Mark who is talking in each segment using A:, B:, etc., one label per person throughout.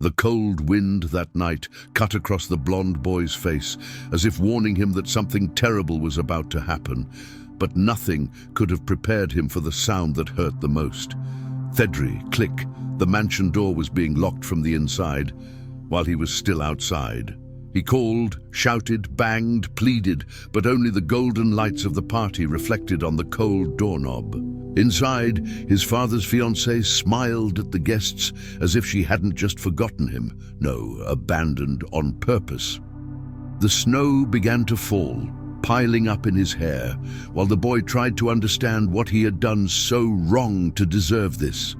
A: The cold wind that night cut across the blond boy's face, as if warning him that something terrible was about to happen. But nothing could have prepared him for the sound that hurt the most. Thedry, click, the mansion door was being locked from the inside, while he was still outside. He called, shouted, banged, pleaded, but only the golden lights of the party reflected on the cold doorknob. Inside, his father's fiancée smiled at the guests as if she hadn't just forgotten him, no, abandoned on purpose. The snow began to fall, piling up in his hair, while the boy tried to understand what he had done so wrong to deserve this.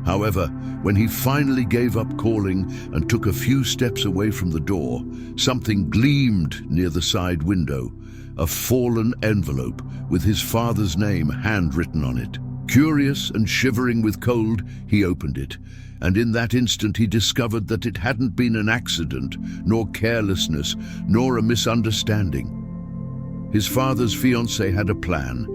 A: However, when he finally gave up calling and took a few steps away from the door, something gleamed near the side window, a fallen envelope with his father's name handwritten on it. Curious and shivering with cold, he opened it, and in that instant he discovered that it hadn't been an accident, nor carelessness, nor a misunderstanding. His father's fiancée had a plan,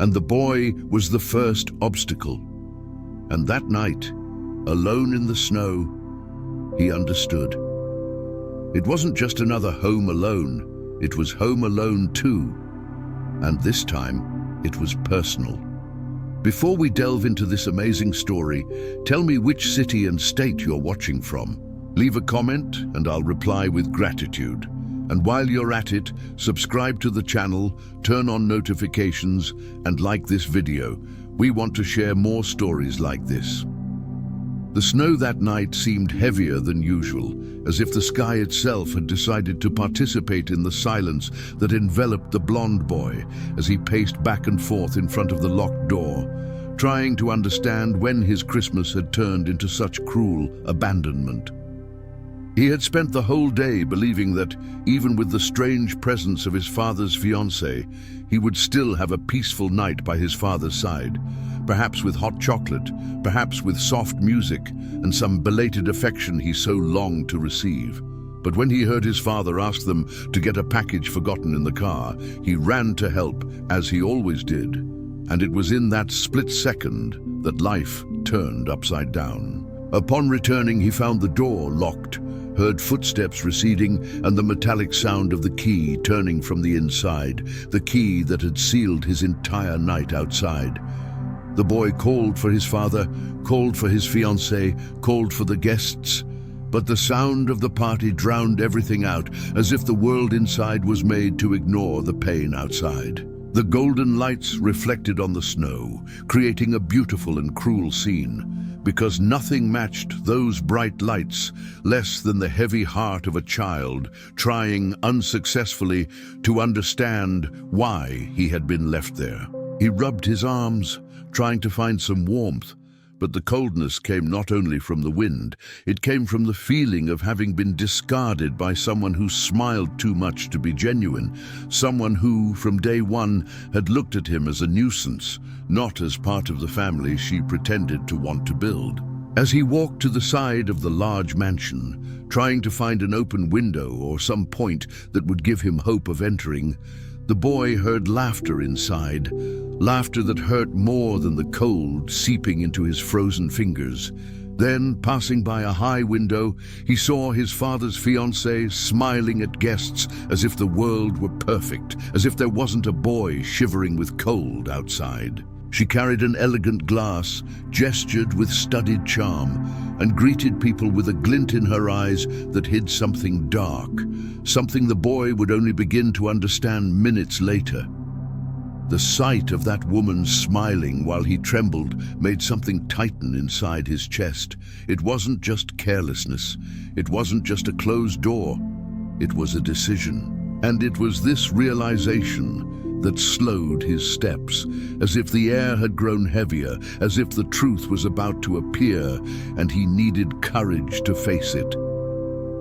A: and the boy was the first obstacle. And that night, alone in the snow, he understood. It wasn't just another Home Alone, it was Home Alone too. And this time, it was personal. Before we delve into this amazing story, tell me which city and state you're watching from. Leave a comment and I'll reply with gratitude. And while you're at it, subscribe to the channel, turn on notifications, and like this video. We want to share more stories like this. The snow that night seemed heavier than usual, as if the sky itself had decided to participate in the silence that enveloped the blond boy as he paced back and forth in front of the locked door, trying to understand when his Christmas had turned into such cruel abandonment. He had spent the whole day believing that, even with the strange presence of his father's fiancée, he would still have a peaceful night by his father's side, perhaps with hot chocolate, perhaps with soft music, and some belated affection he so longed to receive. But when he heard his father ask them to get a package forgotten in the car, he ran to help, as he always did. And it was in that split second that life turned upside down. Upon returning, he found the door locked, heard footsteps receding, and the metallic sound of the key turning from the inside, the key that had sealed his entire night outside. The boy called for his father, called for his fiancée, called for the guests, but the sound of the party drowned everything out, as if the world inside was made to ignore the pain outside. The golden lights reflected on the snow, creating a beautiful and cruel scene, because nothing matched those bright lights less than the heavy heart of a child trying unsuccessfully to understand why he had been left there. He rubbed his arms, trying to find some warmth, but the coldness came not only from the wind, it came from the feeling of having been discarded by someone who smiled too much to be genuine, someone who, from day one, had looked at him as a nuisance, not as part of the family she pretended to want to build. As he walked to the side of the large mansion, trying to find an open window or some point that would give him hope of entering, the boy heard laughter inside, laughter that hurt more than the cold seeping into his frozen fingers. Then, passing by a high window, he saw his father's fiancée smiling at guests as if the world were perfect, as if there wasn't a boy shivering with cold outside. She carried an elegant glass, gestured with studied charm, and greeted people with a glint in her eyes that hid something dark, something the boy would only begin to understand minutes later. The sight of that woman smiling while he trembled made something tighten inside his chest. It wasn't just carelessness. It wasn't just a closed door. It was a decision. And it was this realization that slowed his steps, as if the air had grown heavier, as if the truth was about to appear, and he needed courage to face it.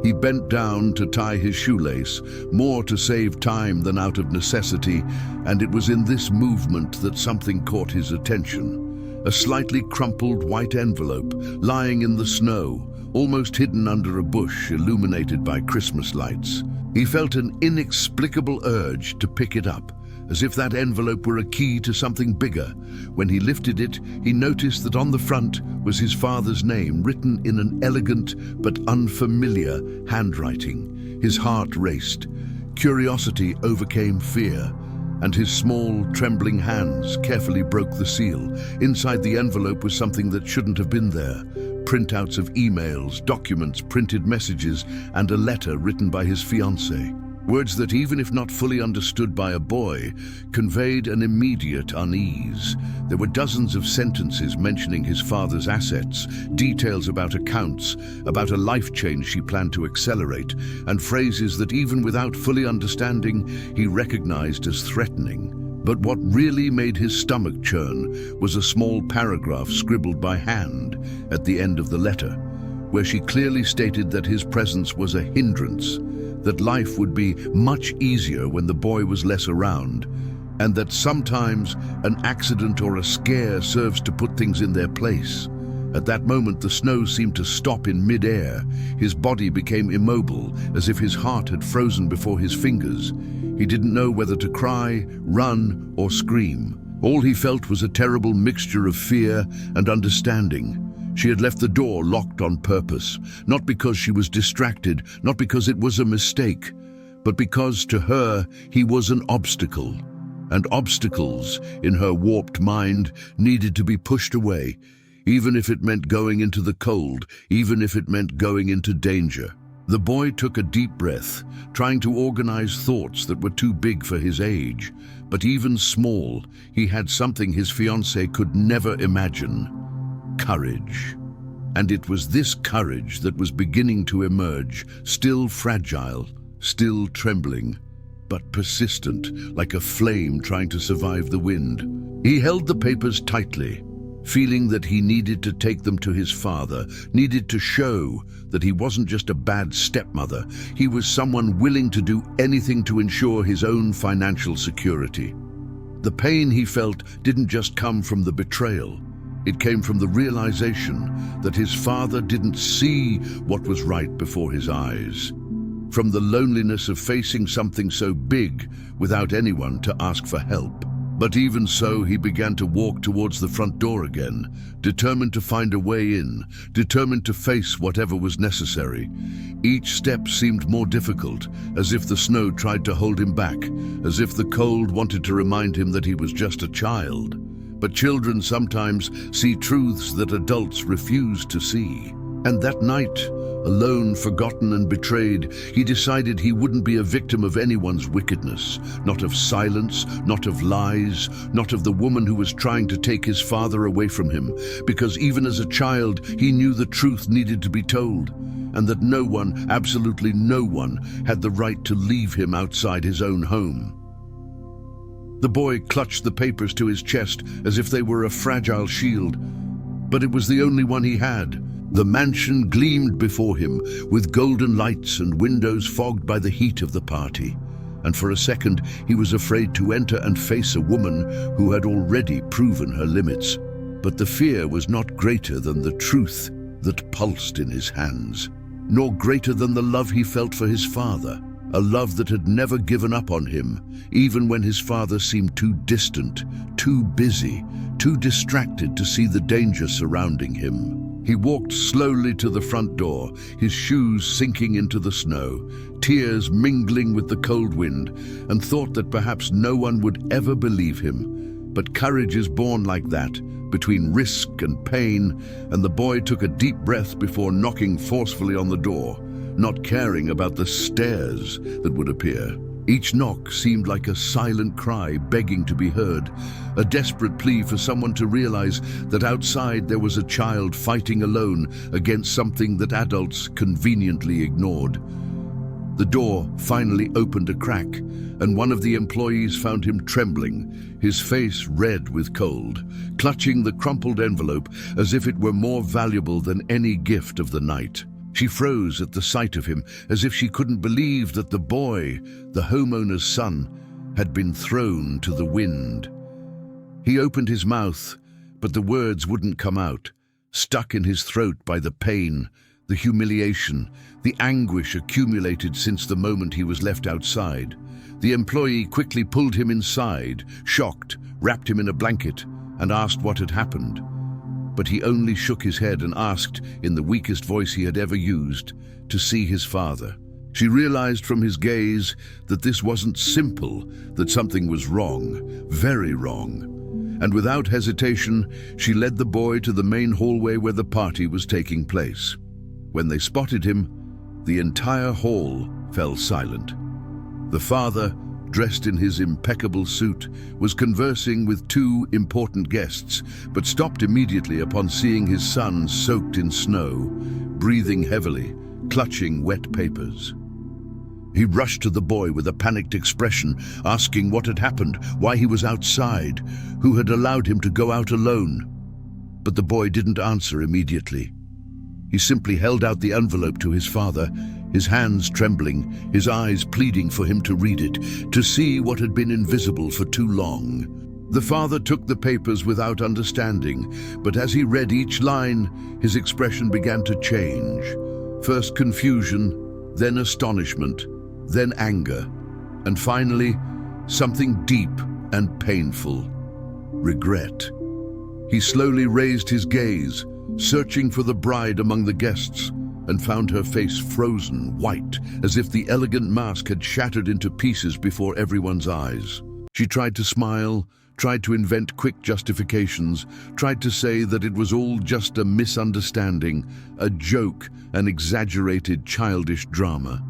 A: He bent down to tie his shoelace, more to save time than out of necessity, and it was in this movement that something caught his attention. A slightly crumpled white envelope, lying in the snow, almost hidden under a bush illuminated by Christmas lights. He felt an inexplicable urge to pick it up, as if that envelope were a key to something bigger. When he lifted it, he noticed that on the front was his father's name, written in an elegant but unfamiliar handwriting. His heart raced. Curiosity overcame fear, and his small, trembling hands carefully broke the seal. Inside the envelope was something that shouldn't have been there. Printouts of emails, documents, printed messages, and a letter written by his fiancée. Words that, even if not fully understood by a boy, conveyed an immediate unease. There were dozens of sentences mentioning his father's assets, details about accounts, about a life change she planned to accelerate, and phrases that, even without fully understanding, he recognized as threatening. But what really made his stomach churn was a small paragraph scribbled by hand at the end of the letter, where she clearly stated that his presence was a hindrance, that life would be much easier when the boy was less around, and that sometimes an accident or a scare serves to put things in their place. At that moment, the snow seemed to stop in mid-air. His body became immobile, as if his heart had frozen before his fingers. He didn't know whether to cry, run, or scream. All he felt was a terrible mixture of fear and understanding. She had left the door locked on purpose, not because she was distracted, not because it was a mistake, but because to her he was an obstacle. And obstacles, in her warped mind, needed to be pushed away, even if it meant going into the cold, even if it meant going into danger. The boy took a deep breath, trying to organize thoughts that were too big for his age. But even small, he had something his fiancée could never imagine: courage. And it was this courage that was beginning to emerge, still fragile, still trembling, but persistent, like a flame trying to survive the wind. He held the papers tightly, feeling that he needed to take them to his father, needed to show that he wasn't just a bad stepmother. He was someone willing to do anything to ensure his own financial security. The pain he felt didn't just come from the betrayal. It came from the realization that his father didn't see what was right before his eyes. From the loneliness of facing something so big without anyone to ask for help. But even so, he began to walk towards the front door again, determined to find a way in, determined to face whatever was necessary. Each step seemed more difficult, as if the snow tried to hold him back, as if the cold wanted to remind him that he was just a child. But children sometimes see truths that adults refuse to see. And that night, alone, forgotten and betrayed, he decided he wouldn't be a victim of anyone's wickedness, not of silence, not of lies, not of the woman who was trying to take his father away from him, because even as a child, he knew the truth needed to be told, and that no one, absolutely no one, had the right to leave him outside his own home. The boy clutched the papers to his chest as if they were a fragile shield, but it was the only one he had. The mansion gleamed before him, with golden lights and windows fogged by the heat of the party. And for a second, he was afraid to enter and face a woman who had already proven her limits. But the fear was not greater than the truth that pulsed in his hands, nor greater than the love he felt for his father, a love that had never given up on him, even when his father seemed too distant, too busy, too distracted to see the danger surrounding him. He walked slowly to the front door, his shoes sinking into the snow, tears mingling with the cold wind, and thought that perhaps no one would ever believe him. But courage is born like that, between risk and pain, and the boy took a deep breath before knocking forcefully on the door, not caring about the stares that would appear. Each knock seemed like a silent cry begging to be heard, a desperate plea for someone to realize that outside there was a child fighting alone against something that adults conveniently ignored. The door finally opened a crack, and one of the employees found him trembling, his face red with cold, clutching the crumpled envelope as if it were more valuable than any gift of the night. She froze at the sight of him, as if she couldn't believe that the boy, the homeowner's son, had been thrown to the wind. He opened his mouth, but the words wouldn't come out, stuck in his throat by the pain, the humiliation, the anguish accumulated since the moment he was left outside. The employee quickly pulled him inside, shocked, wrapped him in a blanket, and asked what had happened. But he only shook his head and asked, in the weakest voice he had ever used, to see his father. She realized from his gaze that this wasn't simple, that something was wrong, very wrong. And without hesitation, she led the boy to the main hallway where the party was taking place. When they spotted him, the entire hall fell silent. The father, dressed in his impeccable suit, was conversing with two important guests, but stopped immediately upon seeing his son soaked in snow, breathing heavily, clutching wet papers. He rushed to the boy with a panicked expression, asking what had happened, why he was outside, who had allowed him to go out alone. But the boy didn't answer immediately. He simply held out the envelope to his father, his hands trembling, his eyes pleading for him to read it, to see what had been invisible for too long. The father took the papers without understanding, but as he read each line, his expression began to change. First confusion, then astonishment, then anger, and finally, something deep and painful: regret. He slowly raised his gaze, searching for the bride among the guests, and found her face frozen white, as if the elegant mask had shattered into pieces before everyone's eyes. She tried to smile, tried to invent quick justifications, tried to say that it was all just a misunderstanding, a joke, an exaggerated childish drama.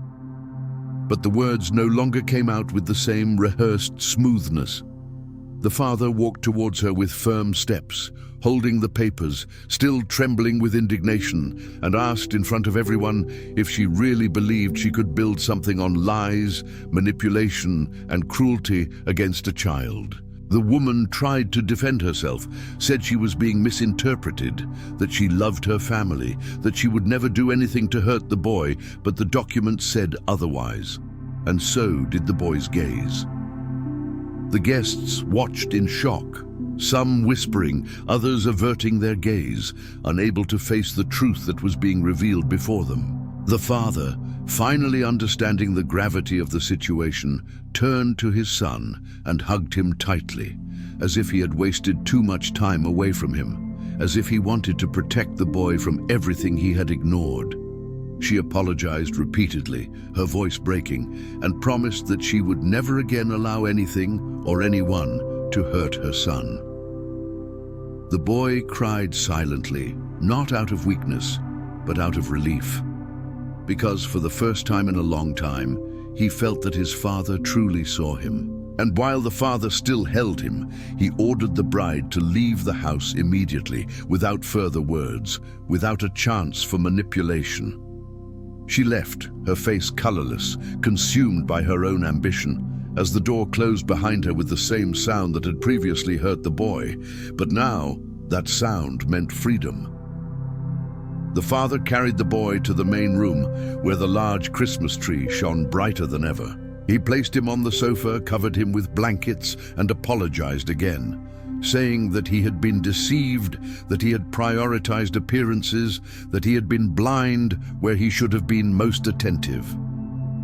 A: But the words no longer came out with the same rehearsed smoothness. The father walked towards her with firm steps, holding the papers, still trembling with indignation, and asked in front of everyone if she really believed she could build something on lies, manipulation, and cruelty against a child. The woman tried to defend herself, said she was being misinterpreted, that she loved her family, that she would never do anything to hurt the boy, but the documents said otherwise. And so did the boy's gaze. The guests watched in shock, some whispering, others averting their gaze, unable to face the truth that was being revealed before them. The father, finally understanding the gravity of the situation, turned to his son and hugged him tightly, as if he had wasted too much time away from him, as if he wanted to protect the boy from everything he had ignored. She apologized repeatedly, her voice breaking, and promised that she would never again allow anything or anyone to hurt her son. The boy cried silently, not out of weakness, but out of relief. Because for the first time in a long time, he felt that his father truly saw him. And while the father still held him, he ordered the bride to leave the house immediately, without further words, without a chance for manipulation. She left, her face colorless, consumed by her own ambition, as the door closed behind her with the same sound that had previously hurt the boy. But now, that sound meant freedom. The father carried the boy to the main room, where the large Christmas tree shone brighter than ever. He placed him on the sofa, covered him with blankets, and apologized again, saying that he had been deceived, that he had prioritized appearances, that he had been blind where he should have been most attentive.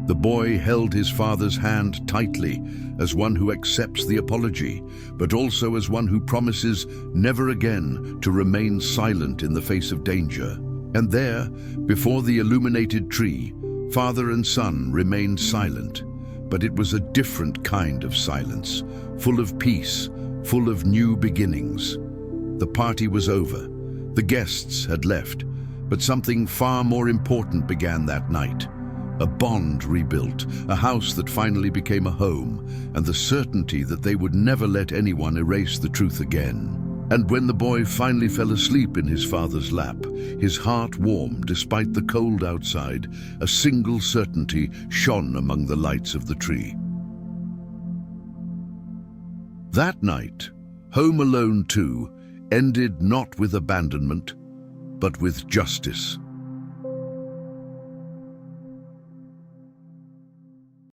A: The boy held his father's hand tightly, as one who accepts the apology, but also as one who promises never again to remain silent in the face of danger. And there, before the illuminated tree, father and son remained silent, but it was a different kind of silence, full of peace, full of new beginnings. The party was over. The guests had left, but something far more important began that night. A bond rebuilt, a house that finally became a home, and the certainty that they would never let anyone erase the truth again. And when the boy finally fell asleep in his father's lap, his heart warm despite the cold outside, a single certainty shone among the lights of the tree. That night, Home Alone 2 ended not with abandonment, but with justice.